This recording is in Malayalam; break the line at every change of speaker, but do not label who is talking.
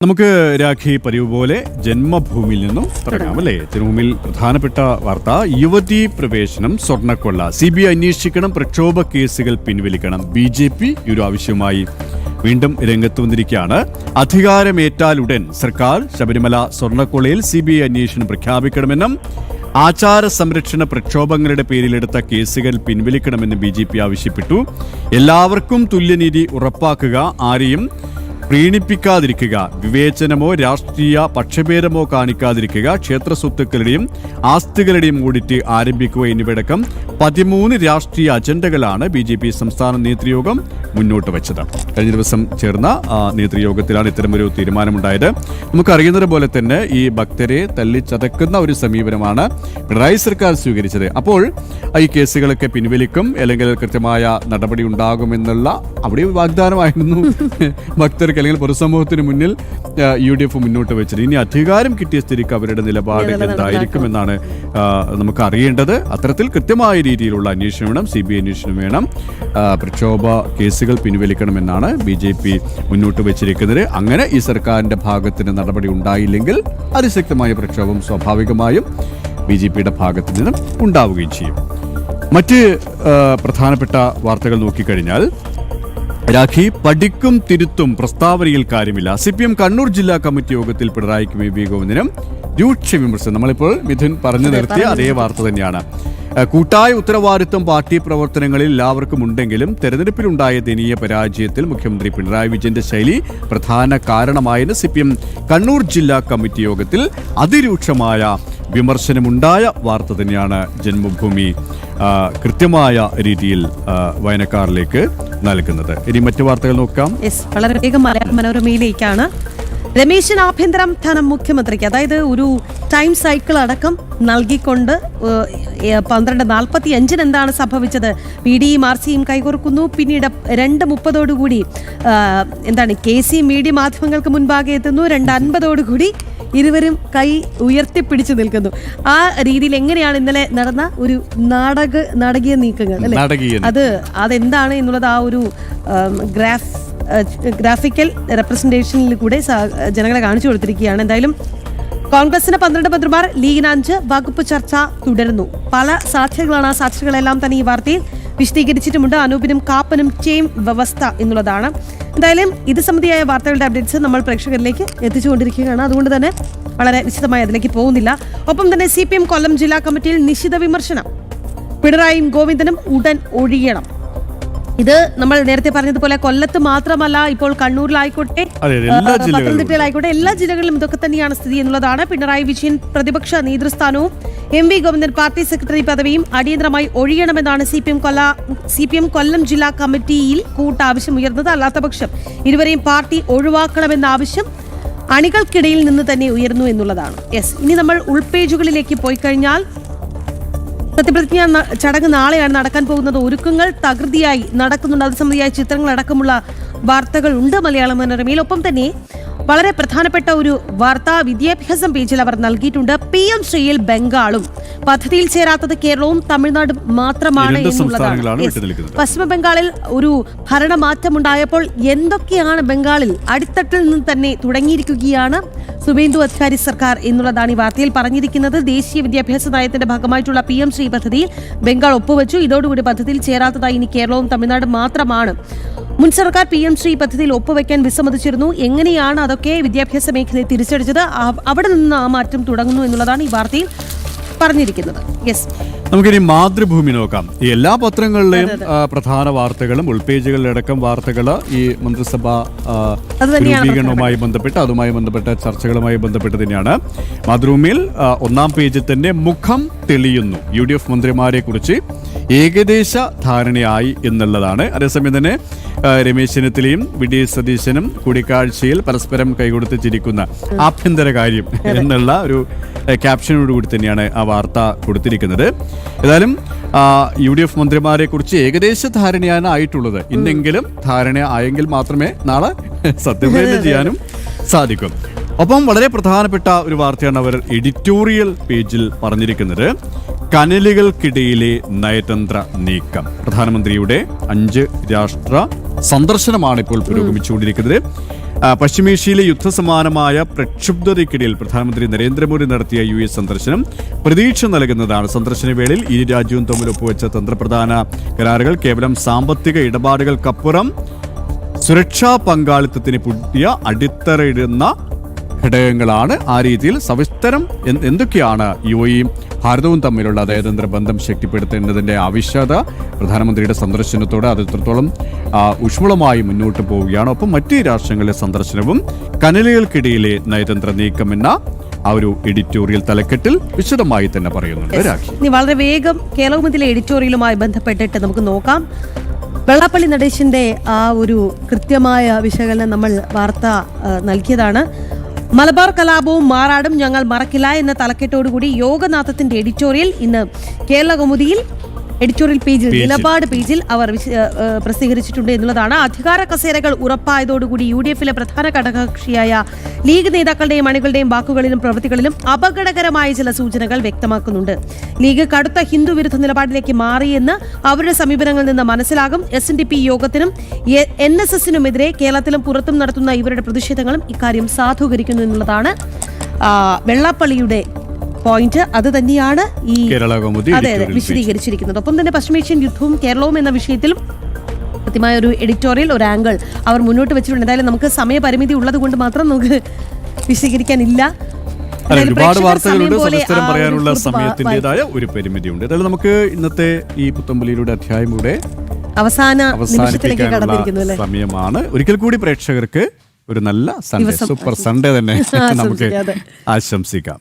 നമുക്ക് രാഖി പതിവ് പോലെ ജന്മഭൂമിയിൽ നിന്നും തുടങ്ങാം അല്ലേ. ജന്മഭൂമിയിൽ പ്രധാനപ്പെട്ട വാർത്ത, യുവതീ പ്രവേശനം സ്വർണ്ണക്കൊള്ള, CBI അന്വേഷിക്കണം, പ്രക്ഷോഭ കേസുകൾ പിൻവലിക്കണം. BJP ഈ ഒരു ആവശ്യവുമായി വീണ്ടും രംഗത്ത് വന്നിരിക്കുകയാണ്. അധികാരമേറ്റാലുടൻ സർക്കാർ ശബരിമല സ്വർണ്ണക്കൊള്ളയിൽ CBI അന്വേഷണം പ്രഖ്യാപിക്കണമെന്നും ആചാര സംരക്ഷണ പ്രക്ഷോഭങ്ങളുടെ പേരിലെടുത്ത കേസുകൾ പിൻവലിക്കണമെന്നും BJP ആവശ്യപ്പെട്ടു. എല്ലാവർക്കും തുല്യനീതി ഉറപ്പാക്കുക, ആരെയും പ്രീണിപ്പിക്കാതിരിക്കുക, വിവേചനമോ രാഷ്ട്രീയ പക്ഷഭേദമോ കാണിക്കാതിരിക്കുക, ക്ഷേത്ര സ്വത്തുക്കളുടെയും ആസ്തികളുടെയും ഓഡിറ്റ് ആരംഭിക്കുക എന്നിവയടക്കം 13 രാഷ്ട്രീയ അജണ്ടകളാണ് BJP സംസ്ഥാന നേതൃയോഗം മുന്നോട്ട് വെച്ചത്. കഴിഞ്ഞ ദിവസം ചേർന്ന നേതൃയോഗത്തിലാണ് ഇത്തരമൊരു തീരുമാനമുണ്ടായത്. നമുക്കറിയുന്നത് പോലെ തന്നെ ഈ ഭക്തരെ തല്ലിച്ചതക്കുന്ന ഒരു സമീപനമാണ് പിണറായി സർക്കാർ സ്വീകരിച്ചത്. അപ്പോൾ ഈ കേസുകളൊക്കെ പിൻവലിക്കും, അല്ലെങ്കിൽ കൃത്യമായ നടപടി ഉണ്ടാകുമെന്നുള്ള അവിടെ വാഗ്ദാനമായിരുന്നു ഭക്തർക്ക് അല്ലെങ്കിൽ പൊതുസമൂഹത്തിന് മുന്നിൽ UDF മുന്നോട്ട് വെച്ചത്. ഇനി അധികാരം കിട്ടിയ സ്ഥിതിക്ക് അവരുടെ നിലപാട് എന്തായിരിക്കുമെന്നാണ് നമുക്ക് അറിയേണ്ടത്. അത്തരത്തിൽ കൃത്യമായ രീതിയിലുള്ള അന്വേഷണം വേണം, CBI അന്വേഷണം വേണം, പ്രക്ഷോഭ കേസുകൾ പിൻവലിക്കണമെന്നാണ് BJP മുന്നോട്ട് വെച്ചിരിക്കുന്നത്. അങ്ങനെ ഈ സർക്കാരിന്റെ ഭാഗത്തിന് നടപടി ഉണ്ടായില്ലെങ്കിൽ അതിശക്തമായ പ്രക്ഷോഭം സ്വാഭാവികമായും BJPയുടെ ഭാഗത്ത് നിന്നും ഉണ്ടാവുകയും ചെയ്യും. മറ്റ് പ്രധാനപ്പെട്ട വാർത്തകൾ നോക്കിക്കഴിഞ്ഞാൽ, രാഖി പഠിക്കും തിരുത്തും പ്രസ്താവനയിൽ കാര്യമില്ല. CPM കണ്ണൂർ ജില്ലാ കമ്മിറ്റി യോഗത്തിൽ പിണറായിക്കും MV ഗോവിന്ദനും രൂക്ഷ വിമർശനം. നമ്മളിപ്പോൾ മിഥുൻ പറഞ്ഞു നിർത്തിയ അതേ വാർത്ത തന്നെയാണ്. കൂട്ടായ ഉത്തരവാദിത്വം പാർട്ടി പ്രവർത്തനങ്ങളിൽ എല്ലാവർക്കും ഉണ്ടെങ്കിലും തെരഞ്ഞെടുപ്പിലുണ്ടായ ദയനീയ പരാജയത്തിൽ മുഖ്യമന്ത്രി പിണറായി വിജയന്റെ ശൈലി പ്രധാന കാരണമായെന്ന് CPM കണ്ണൂർ ജില്ലാ കമ്മിറ്റി യോഗത്തിൽ അതിരൂക്ഷമായ വിമർശനമുണ്ടായ വാർത്ത തന്നെയാണ് ജന്മഭൂമി കൃത്യമായ രീതിയിൽ വായനക്കാരിലേക്ക് നൽകുന്നത്. ഇനി മറ്റു വാർത്തകൾ നോക്കാം.
വളരെ വേഗം മനോരമയിലേക്കാണ്. രമേശിന് ആഭ്യന്തരം ധനം മുഖ്യമന്ത്രിക്ക്, അതായത് ഒരു ടൈം സൈക്കിൾ അടക്കം നൽകിക്കൊണ്ട് 12:45 എന്താണ് സംഭവിച്ചത്? PDയും RCയും കൈകോർക്കുന്നു. പിന്നീട് 2:30 എന്താണ് KC മീഡിയ മാധ്യമങ്ങൾക്ക് മുൻപാകെ എത്തുന്നു. 2:50 ഇരുവരും കൈ ഉയർത്തിപ്പിടിച്ചു നിൽക്കുന്നു. ആ രീതിയിൽ എങ്ങനെയാണ് ഇന്നലെ നടന്ന ഒരു നാടകീയ നീക്കങ്ങൾ അല്ലേ, അതെന്താണ് എന്നുള്ളത് ആ ഒരു ഗ്രാഫിക്കൽ റെപ്രസെന്റേഷനിൽ കൂടെ ജനങ്ങളെ കാണിച്ചു കൊടുത്തിരിക്കുകയാണ്. എന്തായാലും കോൺഗ്രസിന് 12 മന്ത്രിമാർ, ലീഗിന് 5, വകുപ്പ് ചർച്ച തുടരുന്നു. പല സാധ്യതകളാണ്. ആ സാധ്യതകളെല്ലാം തന്നെ ഈ വാർത്തയിൽ വിശദീകരിച്ചിട്ടുമുണ്ട്. അനൂപിനും കാപ്പനും ടീം വ്യവസ്ഥ എന്നുള്ളതാണ്. എന്തായാലും ഇത് സംബന്ധിയായ വാർത്തകളുടെ അപ്ഡേറ്റ്സ് നമ്മൾ പ്രേക്ഷകരിലേക്ക് എത്തിച്ചുകൊണ്ടിരിക്കുകയാണ്. അതുകൊണ്ട് തന്നെ വളരെ വിശദമായി അതിലേക്ക് പോകുന്നില്ല. ഒപ്പം തന്നെ CPM കൊല്ലം ജില്ലാ കമ്മിറ്റിയിൽ നിശിത വിമർശനം. പിണറായിയും ഗോവിന്ദനും ഉടൻ ഒഴിയണം. ഇത് നമ്മൾ നേരത്തെ പറഞ്ഞതുപോലെ കൊല്ലത്ത് മാത്രമല്ല, ഇപ്പോൾ കണ്ണൂരിലായിക്കോട്ടെ, പത്തനംതിട്ടയിലായിക്കോട്ടെ, എല്ലാ ജില്ലകളിലും ഇതൊക്കെ തന്നെയാണ് സ്ഥിതി എന്നുള്ളതാണ്. പിണറായി വിജയൻ പ്രതിപക്ഷ നേതൃസ്ഥാനവും MV ഗോവിന്ദൻ പാർട്ടി സെക്രട്ടറി പദവിയും അടിയന്തരമായി ഒഴിയണമെന്നാണ് CPM കൊല്ലം ജില്ലാ കമ്മിറ്റിയിൽ കൂട്ടാവശ്യം ഉയർന്നത്. അല്ലാത്തപക്ഷം ഇരുവരെയും പാർട്ടി ഒഴിവാക്കണമെന്ന ആവശ്യം അണികൾക്കിടയിൽ നിന്ന് തന്നെ ഉയർന്നു എന്നുള്ളതാണ്. ഇനി നമ്മൾ ഉൾപേജുകളിലേക്ക് പോയി കഴിഞ്ഞാൽ, സത്യപ്രതിജ്ഞ ചടങ്ങ് നാളെയാണ് നടക്കാൻ പോകുന്നത്. ഒരുക്കങ്ങൾ തകൃതിയായി നടക്കുന്നുണ്ട്. അത് സംബന്ധിയായ ചിത്രങ്ങളടക്കമുള്ള വാർത്തകൾ ഉണ്ട് മലയാള മനോരമയിൽ. ഒപ്പം തന്നെ വളരെ പ്രധാനപ്പെട്ട ഒരു വാർത്ത വിദ്യാഭ്യാസം പേജിൽ അവർ നൽകിയിട്ടുണ്ട്. PM ശ്രീയിൽ ബംഗാളും, പദ്ധതിയിൽ ചേരാത്തത് കേരളവും തമിഴ്നാടും മാത്രമാണ് എന്നുള്ളതാണ്. പശ്ചിമ ബംഗാളിൽ ഒരു ഭരണമാറ്റമുണ്ടായപ്പോൾ എന്തൊക്കെയാണ് ബംഗാളിൽ അടിത്തട്ടിൽ നിന്ന് തന്നെ തുടങ്ങിയിരിക്കുകയാണ് സുവേന്ദു അധികാരി സർക്കാർ എന്നുള്ളതാണ് ഈ വാർത്തയിൽ പറഞ്ഞിരിക്കുന്നത്. ദേശീയ വിദ്യാഭ്യാസ നയത്തിന്റെ ഭാഗമായിട്ടുള്ള PM ശ്രീ പദ്ധതിയിൽ ബംഗാൾ ഒപ്പുവെച്ചു. ഇതോടുകൂടി പദ്ധതിയിൽ ചേരാത്തതായി ഇനി കേരളവും തമിഴ്നാടും മാത്രമാണ്. മുൻ സർക്കാർ PM ശ്രീ പദ്ധതിയിൽ ഒപ്പുവെക്കാൻ വിസമ്മതിച്ചിരുന്നു. എങ്ങനെയാണ് അതൊക്കെ വിദ്യാഭ്യാസ മേഖലയെ തിരിച്ചടിച്ചത്? അവിടെ നിന്ന് ആ മാറ്റം തുടങ്ങുന്നു എന്നുള്ളതാണ് ഈ വാർത്തയിൽ പറഞ്ഞിരിക്കുന്നത്.
നമുക്കിനി മാതൃഭൂമി നോക്കാം. ഈ എല്ലാ പത്രങ്ങളിലെയും പ്രധാന വാർത്തകളും ഉൾപേജുകളിലടക്കം വാർത്തകൾ ഈ മന്ത്രിസഭാ രൂപീകരണവുമായി ബന്ധപ്പെട്ട് അതുമായി ബന്ധപ്പെട്ട ചർച്ചകളുമായി ബന്ധപ്പെട്ട് തന്നെയാണ്. മാതൃഭൂമിയിൽ 1-ാം പേജിൽ തന്നെ മുഖം തെളിയുന്നു, UDF മന്ത്രിമാരെ കുറിച്ച് ഏകദേശ ധാരണയായി എന്നുള്ളതാണ്. അതേസമയം തന്നെ രമേശ് ചെന്നിത്തലയും VD സതീശനും കൂടിക്കാഴ്ചയിൽ പരസ്പരം കൈകൊടുത്ത് ചിരിക്കുന്ന ആഭ്യന്തര കാര്യം എന്നുള്ള ഒരു ക്യാപ്ഷനോടുകൂടി തന്നെയാണ് ആ വാർത്ത കൊടുത്തിരിക്കുന്നത്. ഏതായാലും UDF മന്ത്രിമാരെ കുറിച്ച് ഏകദേശ ധാരണയാണ് ആയിട്ടുള്ളത്. ഇന്നെങ്കിലും ധാരണ ആയെങ്കിൽ മാത്രമേ നാളെ സത്യപ്രതിജ്ഞ ചെയ്യാനും സാധിക്കും. ഒപ്പം വളരെ പ്രധാനപ്പെട്ട ഒരു വാർത്തയാണ് അവർ എഡിറ്റോറിയൽ പേജിൽ പറഞ്ഞിരിക്കുന്നത്. കനലുകൾക്കിടയിലെ നയതന്ത്ര നീക്കം. പ്രധാനമന്ത്രിയുടെ 5 രാഷ്ട്ര സന്ദർശനമാണ് ഇപ്പോൾ പുരോഗമിച്ചുകൊണ്ടിരിക്കുന്നത്. പശ്ചിമേഷ്യയിലെ യുദ്ധസമാനമായ പ്രക്ഷുബ്ധതയ്ക്കിടയിൽ പ്രധാനമന്ത്രി നരേന്ദ്രമോദി നടത്തിയ US സന്ദർശനം പ്രതീക്ഷ നൽകുന്നതാണ്. സന്ദർശന വേളയിൽ ഇരു രാജ്യവും തമ്മിൽ ഒപ്പുവെച്ച തന്ത്രപ്രധാന കരാറുകൾ കേവലം സാമ്പത്തിക ഇടപാടുകൾക്കപ്പുറം സുരക്ഷാ പങ്കാളിത്തത്തിന് പുതിയ അടിത്തറയിടുന്ന ഘടകങ്ങളാണ്. ആ രീതിയിൽ സവിസ്തരം എന്തൊക്കെയാണ് UAE ഭാരതവും തമ്മിലുള്ള നയതന്ത്ര ബന്ധം ശക്തിപ്പെടുത്തേണ്ടതിന്റെ ആവശ്യകത പ്രധാനമന്ത്രിയുടെ സന്ദർശനത്തോടെ അത് എത്രത്തോളം ഊഷ്മളമായി മുന്നോട്ട് പോവുകയാണ്. ഒപ്പം മറ്റ് രാഷ്ട്രങ്ങളിലെ സന്ദർശനവും കനലുകൾക്കിടയിലെ നയതന്ത്ര നീക്കമെന്ന ആ ഒരു എഡിറ്റോറിയൽ തലക്കെട്ടിൽ വിശദമായി തന്നെ പറയുന്നുണ്ട് രാഖി.
ഇനി വളരെ വേഗം കേരളത്തിലെ എഡിറ്റോറിയലുമായി ബന്ധപ്പെട്ടിട്ട് നമുക്ക് നോക്കാം. വെള്ളാപ്പള്ളി നടേശന്റെ ആ ഒരു കൃത്യമായ വിശകലനം നമ്മൾ വാർത്ത നൽകിയതാണ്. മലബാർ കലാപവും മാറാടും ഞങ്ങൾ മറക്കില്ല എന്ന തലക്കെട്ടോടുകൂടി യോഗനാഥത്തിന്റെ എഡിറ്റോറിയൽ ഇന്ന് കേരള കൗമുദിയിൽ എഡിറ്റോറിയൽ പേജിൽ നിലപാട് പേജിൽ അവർ പ്രസിദ്ധീകരിച്ചിട്ടുണ്ട് എന്നുള്ളതാണ്. അധികാര കസേരകൾ ഉറപ്പായതോടുകൂടി UDF-ലെ പ്രധാന ഘടകകക്ഷിയായ ലീഗ് നേതാക്കളുടെയും അണികളുടെയും വാക്കുകളിലും പ്രവൃത്തികളിലും അപകടകരമായ ചില സൂചനകൾ വ്യക്തമാക്കുന്നുണ്ട്. ലീഗ് കടുത്ത ഹിന്ദു വിരുദ്ധ നിലപാടിലേക്ക് മാറിയെന്ന് അവരുടെ സമീപനങ്ങളിൽ നിന്ന് മനസ്സിലാകും. SNDP യോഗത്തിനും NSS-നുമെതിരെ കേരളത്തിലും പുറത്തും നടത്തുന്ന ഇവരുടെ പ്രതിഷേധങ്ങളും ഇക്കാര്യം സാധൂകരിക്കുന്നു എന്നുള്ളതാണ് വെള്ളാപ്പള്ളിയുടെ പോയിന്റ്. അത് തന്നെയാണ് ഈ വിശദീകരിച്ചിരിക്കുന്നത്. ഒപ്പം തന്നെ പശ്ചിമേഷ്യൻ യുദ്ധവും കേരളവും എന്ന വിഷയത്തിലും കൃത്യമായ ഒരു എഡിറ്റോറിയൽ, ഒരു ആംഗിൾ അവർ മുന്നോട്ട് വെച്ചിട്ടുണ്ട്. എന്തായാലും നമുക്ക് സമയപരിമിതി ഉള്ളത് കൊണ്ട് മാത്രം നമുക്ക് വിശദീകരിക്കാനില്ല.
ഒരുപാട് വാർത്തകളുണ്ട്, സവിസ്തരം പറയാനുള്ള സമയത്തിൻ്റെതായ ഒരു പരിമിതിയുണ്ട്. ഏതായാലും നമുക്ക് ഇന്നത്തെ ഈ പുത്തമ്പലിയുടെ അധ്യായം ഇവിടെ അവസാനിപ്പിക്കാനുള്ള സമയമാണ്. ഒരിക്കൽ കൂടി പ്രേക്ഷകർക്ക് ഒരു നല്ല സൺഡേ, സൂപ്പർ സൺഡേ തന്നെ നമുക്ക് ആശംസിക്കാം.